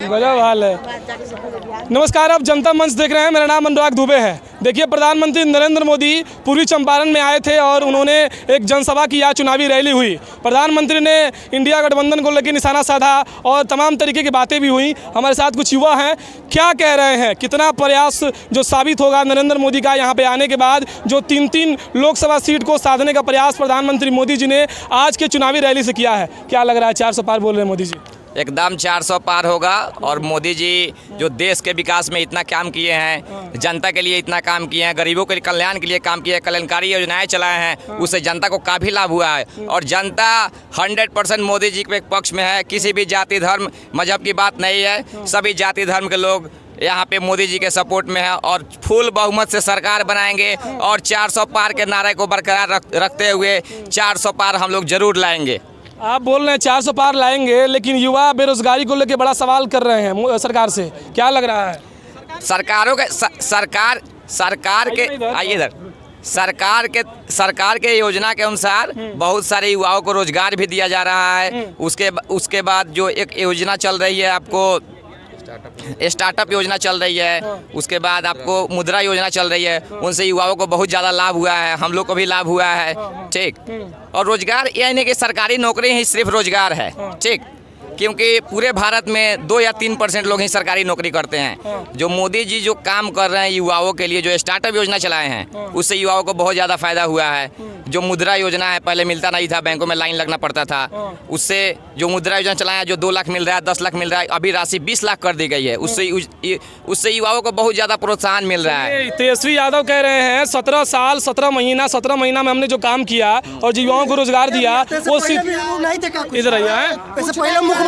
गजब हाल है। नमस्कार, आप जनता मंच देख रहे हैं। मेरा नाम अनुराग दुबे है। देखिए, प्रधानमंत्री नरेंद्र मोदी पूर्वी चंपारण में आए थे और उन्होंने एक जनसभा किया, चुनावी रैली हुई। प्रधानमंत्री ने इंडिया गठबंधन को लेकर निशाना साधा और तमाम तरीके की बातें भी हुई। हमारे साथ कुछ युवा हैं, क्या कह रहे हैं, कितना प्रयास जो साबित होगा नरेंद्र मोदी का यहाँ पे आने के बाद, जो 3-3 लोकसभा सीट को साधने का प्रयास प्रधानमंत्री मोदी जी ने आज के चुनावी रैली से किया है। क्या लग रहा है, 400 पार बोल रहे हैं मोदी जी? एकदम 400 पार होगा। और मोदी जी जो देश के विकास में इतना काम किए हैं, जनता के लिए इतना काम किए हैं, गरीबों के कल्याण के लिए काम किए हैं, कल्याणकारी योजनाएं चलाए हैं, उससे जनता को काफ़ी लाभ हुआ है। और जनता 100% मोदी जी के पक्ष में है। किसी भी जाति धर्म मजहब की बात नहीं है, सभी जाति धर्म के लोग यहाँ पे मोदी जी के सपोर्ट में है और फुल बहुमत से सरकार बनाएंगे। और 400 पार के नारे को बरकरार रखते हुए 400 पार हम लोग जरूर लाएंगे। आप बोल रहे हैं 400 पार लाएंगे, लेकिन युवा बेरोजगारी को लेकर बड़ा सवाल कर रहे हैं सरकार से, क्या लग रहा है? सरकार के आइए इधर, सरकार के योजना के अनुसार बहुत सारे युवाओं को रोजगार भी दिया जा रहा है। उसके बाद जो एक योजना चल रही है, आपको स्टार्टअप योजना चल रही है, उसके बाद आपको मुद्रा योजना चल रही है, उनसे युवाओं को बहुत ज़्यादा लाभ हुआ है, हम लोग को भी लाभ हुआ है। ठीक, और रोजगार यह नहीं कि सरकारी नौकरी ही सिर्फ रोजगार है, ठीक, क्योंकि पूरे भारत में 2 या 3% लोग ही सरकारी नौकरी करते हैं। जो मोदी जी जो काम कर रहे हैं युवाओं के लिए, जो स्टार्टअप योजना चलाए हैं, उससे युवाओं को बहुत ज़्यादा फायदा हुआ है। जो मुद्रा योजना है, पहले मिलता नहीं था, बैंकों में लाइन लगना पड़ता था, उससे जो मुद्रा योजना चलाया, जो 2 लाख मिल रहा है, 10 लाख मिल रहा है, अभी राशि 20 लाख कर दी गई है। उससे युवाओं को बहुत ज़्यादा प्रोत्साहन मिल रहा है। तेजस्वी यादव कह रहे हैं 17 साल 17 महीना में हमने जो काम किया और जो युवाओं को रोजगार दिया, वो सिर्फ इधर आइए,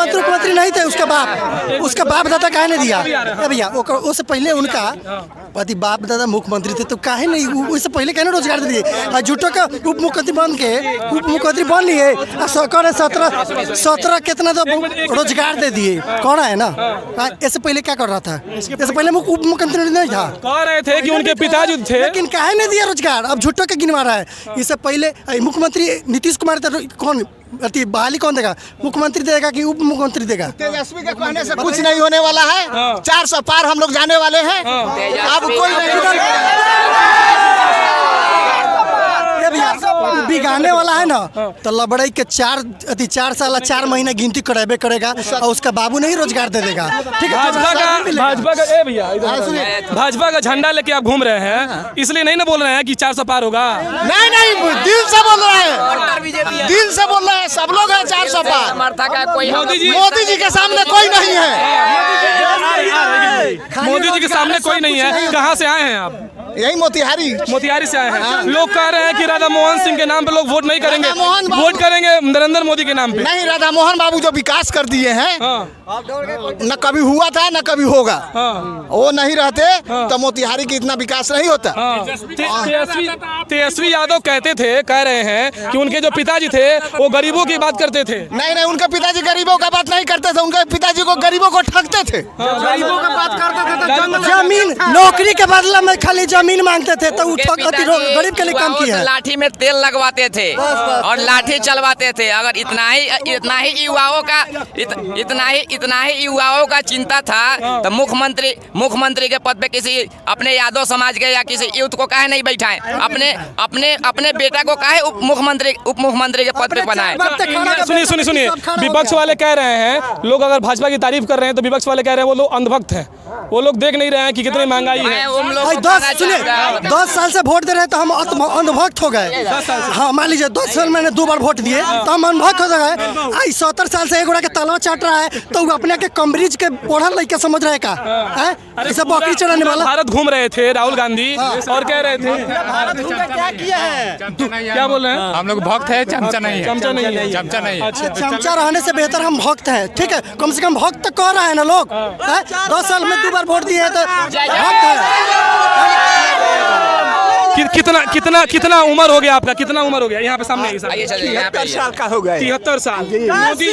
मुख्यमंत्री नहीं थे, उसका बाप दादा काहे नहीं दिया भैया? उससे पहले उनका पति बाप दादा मुख्यमंत्री थे, तो काहे नहीं, उससे पहले कहने रोजगार दे दिए। झूठो का उप मुख्यमंत्री बन लिए, 17 कितना तो रोजगार दे दिए। कौन है ना, इससे पहले क्या कर रहा था? इससे पहले उप मुख्यमंत्री नहीं था, कह रहे थे कि उनके पिताजी थे, लेकिन काहे नहीं दिया रोजगार? अब झूठो का गिनवा रहा है। इससे पहले मुख्यमंत्री नीतीश कुमार था, कौन बहाली कौन देगा? मुख्यमंत्री देगा कि उप मुख्यमंत्री देगा? तेजस्वी के कहने से कुछ नहीं होने वाला है। 400 पार हम लोग जाने वाले हैं। अब कोई बिगाने वाला है ना, तो लबड़ई के 4 साल 4 महीना गिनती कराबे करेगा और उसका बाबू नहीं रोजगार दे देगा। ठीक है, भाजपा का झंडा लेके आप घूम रहे हैं, इसलिए नहीं ना बोल रहे हैं कि 400 पार होगा? नहीं, दिल से बोल रहे हैं, दिल से बोल रहे हैं, सब लोग हैं 400 पार। मोदी जी के सामने कोई नहीं है, मोदी जी के सामने कोई नहीं है। कहाँ से आए हैं आप? यही मोतिहारी से आए हैं। लोग कह रहे हैं कि राधा मोहन सिंह के नाम पे लोग वोट नहीं करेंगे, वोट करेंगे नरेंद्र मोदी के नाम पे। नहीं, राधा मोहन बाबू जो विकास कर दिए हैं, न कभी हुआ था न कभी होगा। वो नहीं रहते तो मोतिहारी की इतना विकास नहीं होता। तेजस्वी यादव कह रहे हैं कि उनके जो पिताजी थे वो गरीबों की बात करते थे। नहीं, उनके पिताजी गरीबों का बात नहीं करते थे, उनके पिताजी को गरीबों को ठगते थे, गरीबों का बात करते थे। जमीन नौकरी के बदले में खाली जमीन मांगते थे, तो गरीब के लिए काम किया। लाठी में तेल लगवाते थे और लाठी चलवाते थे। अगर इतना ही युवाओं का चिंता था तो मुख्यमंत्री के पद पे किसी अपने यादव समाज के या किसी यूथ को काहे नहीं बैठाएं? अपने बेटा को काहे उप मुख्यमंत्री के पद पे बनाएं? सुनिए, विपक्ष वाले कह रहे हैं, लोग अगर भाजपा की तारीफ कर रहे हैं तो विपक्ष वाले कह रहे हैं वो लोग अंधभक्त हैं, वो लोग देख नहीं रहे हैं कि कितनी महंगाई है। 10 साल से वोट दे रहे हैं तो हम अंधभक्त हो गए। हाँ, मान लीजिए 10 साल मैंने 2 बार वोट दिए तो हम अंधभक्त हो गए। आई 70 साल से एक गोड़ा के तलवा चाट रहा है, तो वो अपने के कम्बरीज के पढ़ल लड़का समझ रहे का? ऐसा बकरी चढ़ाने वाला। भारत घूम रहे थे राहुल गांधी और कह रहे थे क्या किया है? क्या बोल रहे हैं? हम लोग भक्त है, चमचा नहीं है। चमचा नहीं है। अच्छा, चमचा रहने से बेहतर हम भक्त हैं। ठीक है, कम से कम भक्त तो कह रहा है ना लोग। 10 साल में 2 बार वोट दिए तो भक्त है। कितना उम्र हो गया आपका? कितना उम्र हो गया? यहाँ पे सामने आइए साहब। 73 साल का हो गए। 73 साल। मोदी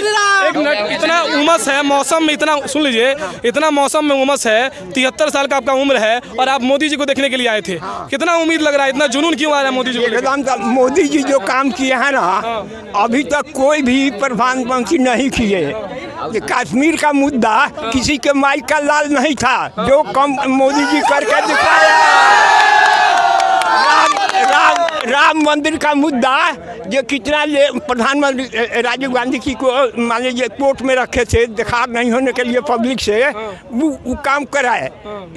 एक मिनट, इतना उमस है मौसम में, इतना सुन लीजिए, इतना मौसम में उमस है, 73 साल का आपका उम्र है और आप मोदी जी को देखने के लिए आए थे। कितना उम्मीद लग रहा है, इतना जुनून क्यों आ रहा है मोदी जी को? एकदम मोदी जी जो काम किए हैं ना, अभी तक कोई भी प्रधानमंत्री नहीं किए। ये कश्मीर का मुद्दा किसी के माई का लाल नहीं था, जो कम मोदी जी करके दिखाया। राम मंदिर का मुद्दा जो कितना प्रधानमंत्री राजीव गांधी जी को मान लीजिए कोर्ट में रखे थे दिखा नहीं होने के लिए पब्लिक से, वो काम कराए।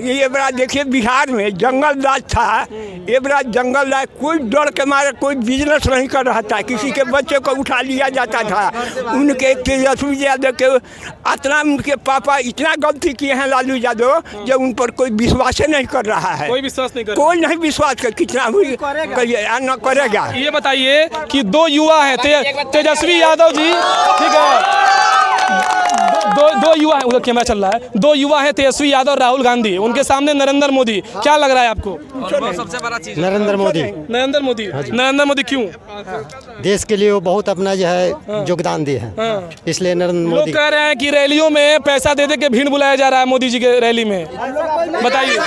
ये बड़ा देखिए बिहार में जंगल राज था, ये बड़ा जंगल राज, कोई डर के मारे कोई बिजनेस नहीं कर रहा था, किसी के बच्चे को उठा लिया जाता था। उनके तेजस्वी यादव के इतना उनके पापा इतना गलती किए हैं लालू यादव, जो उन पर कोई विश्वास नहीं कर रहा है। कोई विश्वास नहीं कर, कोई नहीं विश्वास कर, कितना भी करिए न करेगा। ये बताइए कि दो युवा है तेजस्वी यादव जी, ठीक है, दो युवा है, उधर कैमरा चल रहा है, दो युवा है तेजस्वी यादव और राहुल गांधी, उनके सामने नरेंद्र मोदी। क्या लग रहा है आपको? सबसे बड़ा चीज नरेंद्र मोदी। नरेंद्र मोदी क्यों? देश के लिए वो बहुत अपना जो है योगदान दिए हैं, इसलिए नरेंद्र लोग मोदी। कह रहे हैं कि रैलियों में पैसा दे के भीड़ बुलाया जा रहा है मोदी जी के रैली में, बताइए।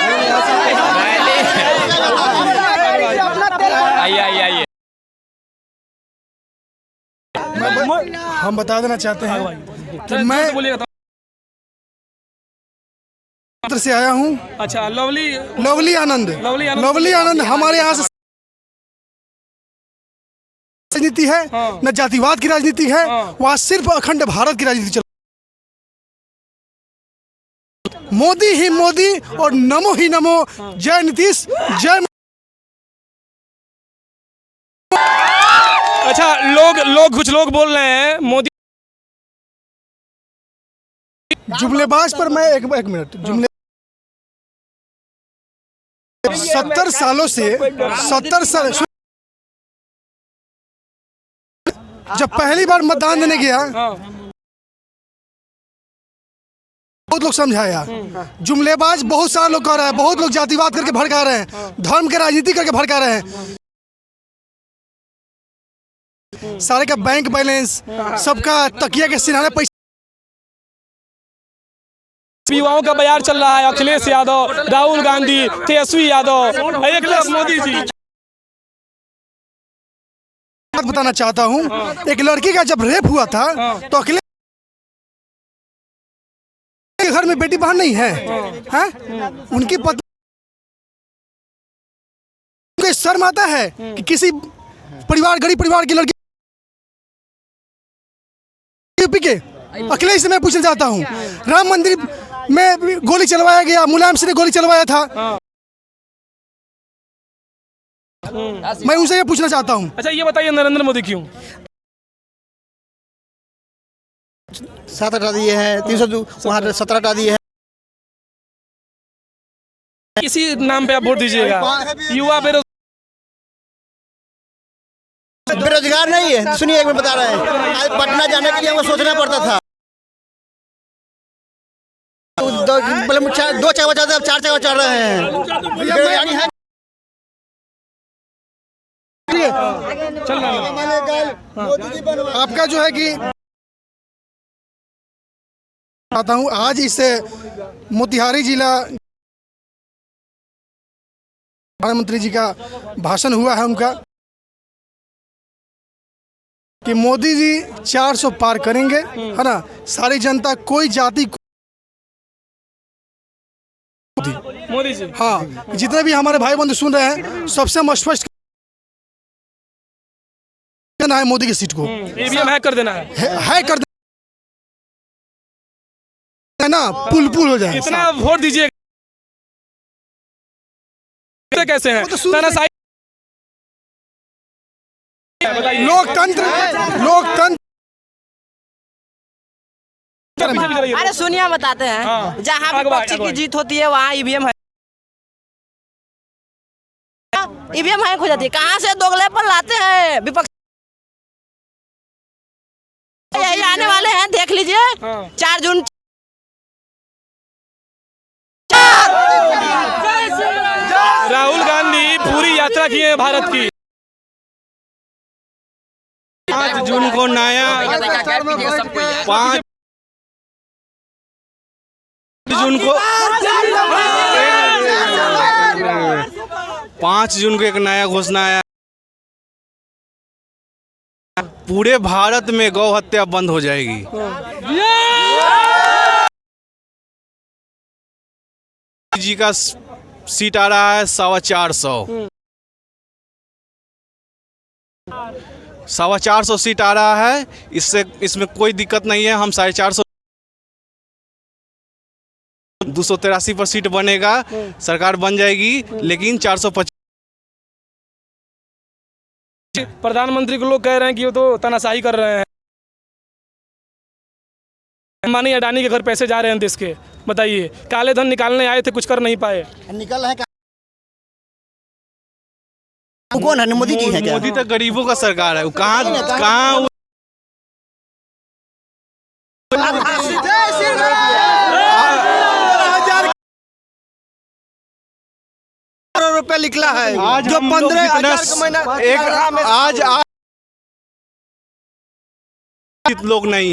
आइए हम बता देना चाहते हैं कि मैं बोलिएगा से आया हूँ। अच्छा, लवली आनंद हमारे यहाँ से राजनीति है, न जातिवाद की राजनीति है, वहाँ सिर्फ अखंड भारत की राजनीति चल। मोदी ही मोदी और नमो ही नमो, जय नीतीश जय। अच्छा, कुछ लोग बोल रहे हैं मोदी जुमलेबाज पर मैं एक मिनट, जुमले 70 सालों से 70 साल जब पहली बार मतदान देने गया, बहुत लोग समझाया। जुमलेबाज बहुत सारे लोग कह रहे हैं, बहुत लोग जातिवाद करके भड़का रहे हैं, धर्म के राजनीति करके भड़का रहे हैं। सारे का बैंक बैलेंस, सबका तकिया के सिरहाने पैसा। युवाओं का बयार चल रहा है, अखिलेश यादव, राहुल गांधी, तेजस्वी यादव, एक मोदी जी। बात बताना चाहता हूँ, एक लड़की का जब रेप हुआ था तो अखिलेश के घर में बेटी बहन नहीं है, हैं? उनकी पत्नी को शर्म आता है कि किसी परिवार, गरीब परिवार की लड़की यूपी के। अखिलेश से मैं पूछना चाहता हूँ, राम मंदिर में गोली चलवाया गया, मुलायम सिंह ने गोली चलवाया था, मैं उनसे ये पूछना चाहता हूँ। अच्छा, ये बताइए नरेंद्र मोदी क्यों? 7 हटा दिए हैं, 302 वहाँ 17 हटा दिए हैं। किसी नाम पे आप वोट दीजिएगा? युवा बेरोजगार नहीं है। सुनिए, एक मिनट बता रहे हैं, आज पटना जाने के लिए हमको सोचना पड़ता था, 2 चक्का चलते, अब 4 चक्का चल रहे हैं। आपका जो है कि आता हूँ, आज इस मोतिहारी जिला प्रधानमंत्री जी का भाषण हुआ है उनका कि मोदी जी 400 पार करेंगे, है ना। सारी जनता, कोई जाति, मोदी जी, हाँ, जितने भी हमारे भाई बंधु सुन रहे हैं, सबसे स्पष्ट करना है मोदी की सीट को। ईवीएम हैक कर देना है, कर देना है ना, पुल हो जाए। इतना वोट दीजिए कैसे है? लोकतंत्र अरे सुनिए, बताते हैं, जहाँ विपक्ष की जीत होती है वहाँ ईवीएम है, ईवीएम हैक हो जाती है। कहाँ से दोगले पर लाते हैं विपक्ष? यही आने वाले हैं, देख लीजिए। 4 जून राहुल गांधी पूरी यात्रा की है भारत की। 5 जून को नया 5 जून को 5 जून को एक नया घोषणा आया, पूरे भारत में गौ हत्या बंद हो जाएगी। जी का सीट आ रहा है 450, 450 सीट आ रहा है। इसमें कोई दिक्कत नहीं है। हम 450 283 पर सीट बनेगा, सरकार बन जाएगी, लेकिन 425। प्रधानमंत्री को लोग कह रहे हैं कि वो तो तानाशाही कर रहे हैं। अंबानी अडानी के घर पैसे जा रहे हैं देश के, बताइए। काले धन निकालने आए थे, कुछ कर नहीं पाए। निकल है कौन है? मोदी जी है क्या? मोदी तो गरीबों का सरकार है। वो कहाँ रुपए निकला है आज जो हम लोग 15,000 का महीना आज लोग नहीं है।